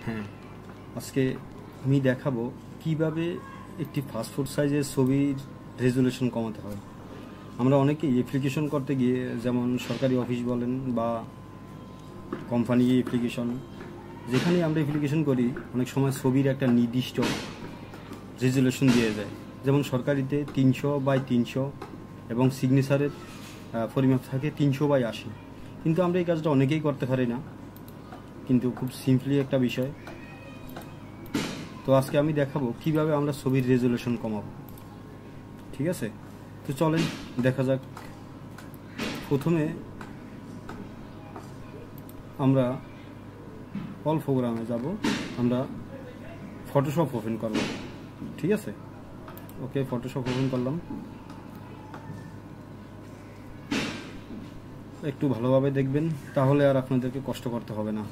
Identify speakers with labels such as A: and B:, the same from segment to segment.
A: হ্যাঁ, আজকে আমি দেখাবো কিভাবে একটি পাসপোর্ট সাইজের ছবির রেজুলেশন কমাতে হয়। আমরা অনেকেই অ্যাপ্লিকেশন করতে গিয়ে, যেমন সরকারি অফিস বলেন বা কোম্পানি অ্যাপ্লিকেশন, যেখানে আমরা অ্যাপ্লিকেশন করি অনেক সময় ছবির একটা নির্দিষ্ট রেজুলেশন দিয়ে যায়। যেমন সরকারিতে 300x300 এবং সিগনেচারের পরিমাপ থাকে 300/80। কিন্তু আমরা এই কাজটা অনেকেই করতে পারি না, কিন্তু খুব সিম্পলি একটা বিষয়। তো আজকে আমি দেখাবো কিভাবে আমরা ছবির রেজুলেশন কমাবো। ঠিক আছে, তো চলেন দেখা যাক। প্রথমে আমরা অল প্রোগ্রামে যাব, আমরা ফটোশপ ওপেন করব। ঠিক আছে, ওকে, ফটোশপ ওপেন করলাম। একটু ভালোভাবে দেখবেন, তাহলে আর আপনাদেরকে কষ্ট করতে হবে না।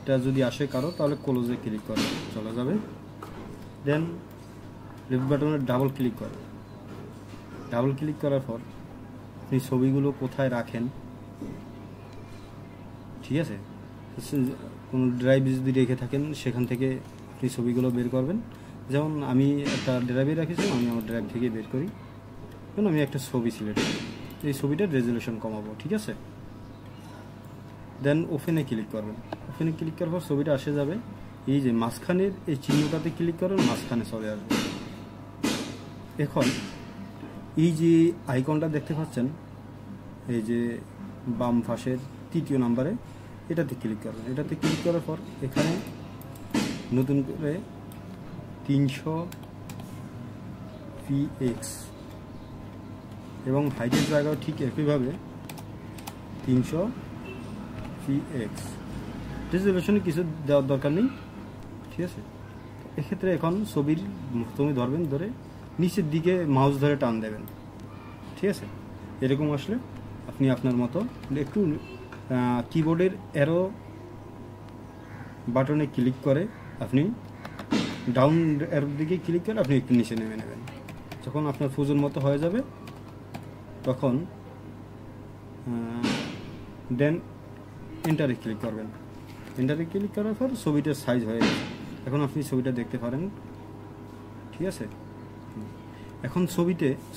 A: এটা যদি আসে কারো, তাহলে ক্লোজে ক্লিক করে চলে যাবে। দেন লেফট বাটনে ডাবল ক্লিক করে, ডাবল ক্লিক করার পর আপনি ছবিগুলো কোথায় রাখেন, ঠিক আছে, কোনো ড্রাইভ যদি রেখে থাকেন সেখান থেকে আপনি ছবিগুলো বের করবেন। যেমন আমি একটা ড্রাইভে রেখেছি, আমি আমার ড্রাইভ থেকে বের করি। যেমন আমি একটা ছবি সিলেক্ট করি, এই ছবিটার রেজুলেশন কমাবো। ঠিক আছে, দেন ওপেনে ক্লিক করবেন। ওপেনে ক্লিক করার পর ছবিটা আসে যাবে। এই যে মাঝখানের এই চিহ্নটাতে ক্লিক করবেন, মাঝখানে চলে আসবে। এখন এই যে আইকনটা দেখতে পাচ্ছেন, এই যে বাম পাশের 3 নম্বরে, এটাতে ক্লিক করবেন। এটাতে ক্লিক করার পর এখানে নতুন করে 300px এবং হাইটের জায়গাও ঠিক একইভাবে 300px। রেজুলেশনে কিছু দেওয়ার দরকার নেই। ঠিক আছে, এক্ষেত্রে এখন ছবির তুমি ধরবেন, ধরে নিচের দিকে মাউস ধরে টান দেবেন। ঠিক আছে, এরকম আসলে আপনি আপনার মতো একটু কিবোর্ডের অ্যারো বাটনে ক্লিক করে, আপনি ডাউন অ্যারোর দিকে ক্লিক করে আপনি একটু নিচে নেমে নেবেন। যখন আপনার প্রয়োজন মতো হয়ে যাবে, তখন দেন এন্টারে ক্লিক করবেন। এন্টারে ক্লিক করার পর ছবিটার সাইজ হয়ে গেছে। এখন আপনি ছবিটা দেখতে পারেন। ঠিক আছে, এখন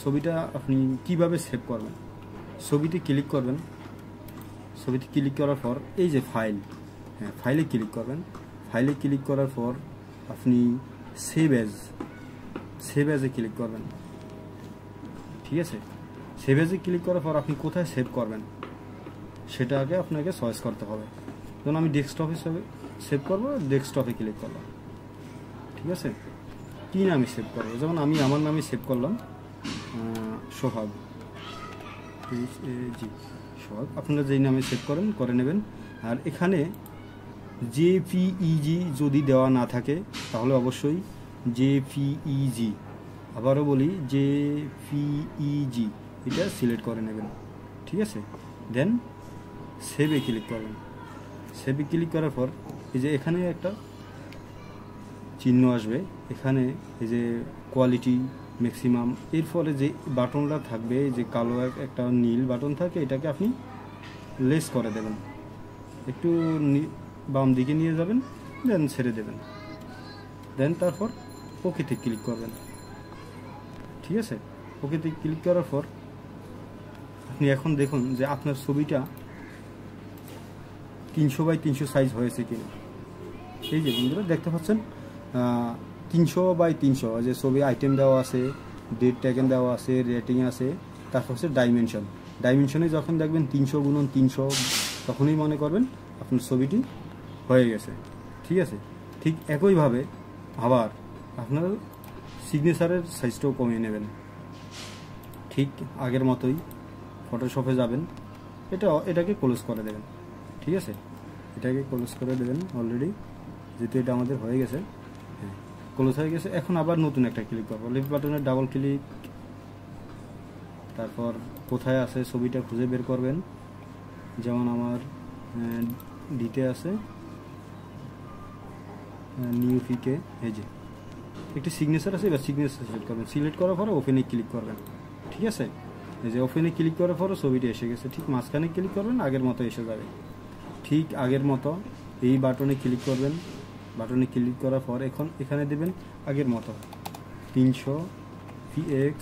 A: ছবিটা আপনি কিভাবে সেভ করবেন। ছবিতে ক্লিক করবেন। ছবিতে ক্লিক করার পর এই যে ফাইল, হ্যাঁ, ফাইলে ক্লিক করবেন। ফাইলে ক্লিক করার পর আপনি সেভ অ্যাজে ক্লিক করবেন। ঠিক আছে, সেভ অ্যাজে ক্লিক করার পর আপনি কোথায় সেভ করবেন সেটা আগে আপনাকে চয়েস করতে হবে। যেমন আমি ডেস্কটপে সেভ করবো, ডেস্কটপে ক্লিক করলাম। ঠিক আছে, কী নামে সেভ করবো, যেমন আমি আমার নামে সেভ করলাম, সোহাগ, সোহাগ। আপনারা যেই নামে সেভ করেন করে নেবেন। আর এখানে জেপিইজি যদি দেওয়া না থাকে, তাহলে অবশ্যই জেপিইজি, আবারও বলি জেপিইজি, এটা সিলেক্ট করে নেবেন। ঠিক আছে, দেন সেভে ক্লিক করবেন। সেভে ক্লিক করার পর এই যে এখানে একটা চিহ্ন আসবে, এখানে এই যে কোয়ালিটি ম্যাক্সিমাম, এর ফলে যে বাটনটা থাকবে, যে কালো একটা নীল বাটন থাকে, এটাকে আপনি লেস করে দেবেন, একটু বাম দিকে নিয়ে যাবেন, দেন ছেড়ে দেবেন। দেন তারপর ওকেতে ক্লিক করবেন। ঠিক আছে, ওকেতে ক্লিক করার পর আপনি এখন দেখুন যে আপনার ছবিটা 300x300 সাইজ হয়েছে কিনা। এই যে বন্ধুরা দেখতে পাচ্ছেন 300x300 যে ছবি আইটেম দেওয়া আছে, ডেট ট্যাগেন দেওয়া আছে, রেটিং আছে, তারপর হচ্ছে ডাইমেনশনে যখন দেখবেন 300x300, তখনই মনে করবেন আপনার ছবিটি হয়ে গেছে। ঠিক আছে, ঠিক একইভাবে আবার আপনার সিগনেচারের সাইজটাও কমিয়ে নেবেন। ঠিক আগের মতোই ফটোশপে যাবেন, এটাকে ক্লোজ করে দেবেন। ঠিক আছে, এটাকে ক্লোজ করে দেবেন অলরেডি, যেহেতু এটা আমাদের হয়ে গেছে। হ্যাঁ, ক্লোজ হয়ে গেছে। এখন আবার নতুন একটা ক্লিক করবো, লেফট বাটনে ডাবল ক্লিক, তারপর কোথায় আছে ছবিটা খুঁজে বের করবেন। যেমন আমার ডিতে আছে নিউ পিকে, এই যে একটি সিগনেচার আছে, এবার সিগনেচার সিলেক্ট করবেন। সিলেক্ট করার পরে ওপেনে ক্লিক করবেন। ঠিক আছে, এই যে ওপেনে ক্লিক করার পরে ছবিটি এসে গেছে। ঠিক মাঝখানে ক্লিক করবেন, আগের মতো এসে যাবে। ঠিক আগের মতো এই বাটনে ক্লিক করবেন। বাটনে ক্লিক করার পর এখন এখানে দেবেন আগের মতো 300 px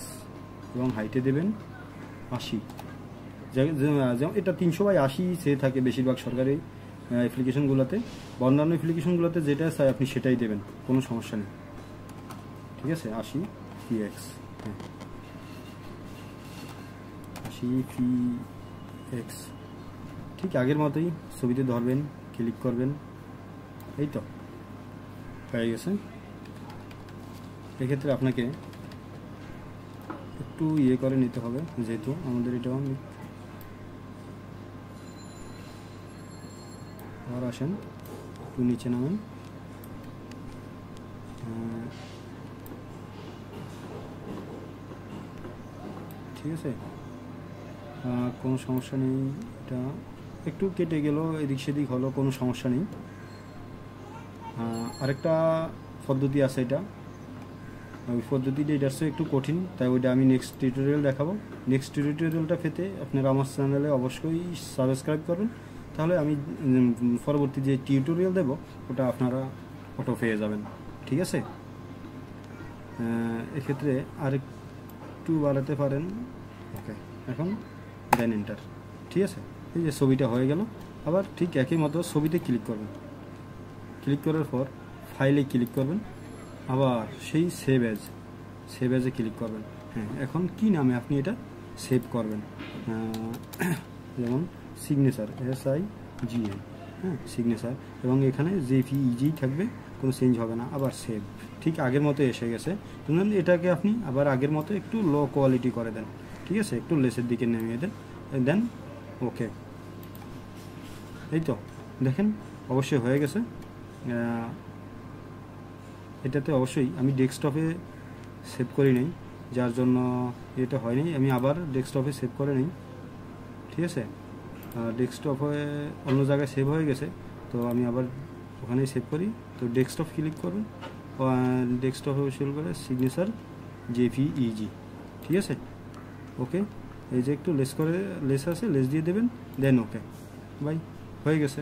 A: এবং হাইটে দেবেন 80। যেমন এটা 300/80 সে থাকে বেশিরভাগ সরকারি অ্যাপ্লিকেশনগুলোতে, বা অন্যান্য অ্যাপ্লিকেশনগুলোতে যেটা চাই আপনি সেটাই দেবেন, কোনো সমস্যা নেই। ঠিক আছে, 80 px, হ্যাঁ 80 px, ঠিক আগের মতোই ছবিতে ধরবেন, ক্লিক করবেন, এই তো হয়ে গেছে। এক্ষেত্রে আপনাকে একটু ইয়ে করে নিতে হবে, যেহেতু আমাদের এটা আবার আসেন, একটু নিচে নামেন, ঠিক আছে, কোনো সমস্যা নেই। এটা একটু কেটে গেল, এদিক সেদিক হলো, কোনো সমস্যা নেই। আরেকটা পদ্ধতি আছে, এটা ওই পদ্ধতিটা এটা হচ্ছে একটু কঠিন, তাই ওইটা আমি নেক্সট টিউটোরিয়াল দেখাবো। নেক্সট টিউটোরিয়ালটা পেতে আপনারা আমার চ্যানেলে অবশ্যই সাবস্ক্রাইব করবেন, তাহলে আমি পরবর্তী যে টিউটোরিয়াল দেব ওটা আপনারা অটো পেয়ে যাবেন। ঠিক আছে, এক্ষেত্রে আরেকটু বাড়াতে পারেন। ওকে, এখন দেন এন্টার। ঠিক আছে, এই যে ছবিটা হয়ে গেল। আবার ঠিক একই মতো ছবিতে ক্লিক করবেন, ক্লিক করার পর ফাইলে ক্লিক করবেন, আবার সেই সেভ অ্যাজে ক্লিক করবেন। হ্যাঁ, এখন কি নামে আপনি এটা সেভ করবেন, যেমন সিগনেচার SIGN, হ্যাঁ সিগনেচার, এবং এখানে JPEG থাকবে, কোনো চেঞ্জ হবে না। আবার সেভ, ঠিক আগের মতো এসে গেছে। এটাকে আপনি আবার আগের মতো একটু লো কোয়ালিটি করে দেন, ঠিক আছে, একটু লেসের দিকে নামিয়ে দেন, ওকে। এই তো দেখেন অবশ্যই হয়ে গেছে। এটাতে অবশ্যই আমি ডেস্কটপে সেভ করি নাই, যার জন্য এটা হয়নি। আমি আবার ডেস্কটপে সেভ করে নিই, ঠিক আছে। ডেস্কটপে অন্য জায়গায় সেভ হয়ে গেছে, তো আমি আবার ওখানেই সেভ করি। তো ডেস্কটপ ক্লিক করবেন, ডেস্কটপে শুরু করে সিগনেচার JPEG, ঠিক আছে, ওকে। এই যে একটু লেস আছে, লেস দিয়ে দেবেন, দেন ওকে, বাই, হয়ে গেছে।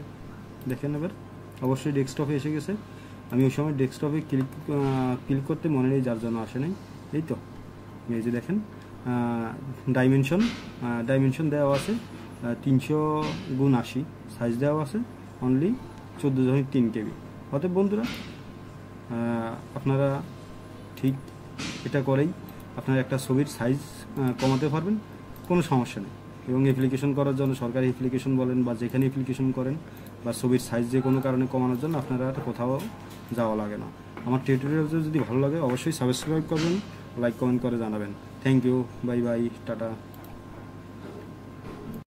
A: দেখেন এবার অবশ্যই ডেস্কটপে এসে গেছে। আমি ওই সময় ডেস্কটপে ক্লিক করতে মনে নেই, যার জন্য আসে নাই। এই তো এই যে দেখেন ডাইমেনশন দেওয়া আছে 300x80, সাইজ দেওয়া আছে অনলি 14.3 KB। অতএব বন্ধুরা, আপনারা ঠিক এটা করেই আপনারা একটা ছবির সাইজ কমাতে পারবেন, কোনো সমস্যা নেই। এবং অ্যাপ্লিকেশন করার জন্য, সরকারি অ্যাপ্লিকেশন বলেন বা যেখানে অ্যাপ্লিকেশন করেন, বা ছবির সাইজ যে কোনো কারণে কমানোর জন্য আপনারা কোথাও যাওয়া লাগে না। আমার টিউটোরিয়াল যদি ভালো লাগে অবশ্যই সাবস্ক্রাইব করবেন, লাইক কমেন্ট করে জানাবেন। Thank you, bye bye, tata.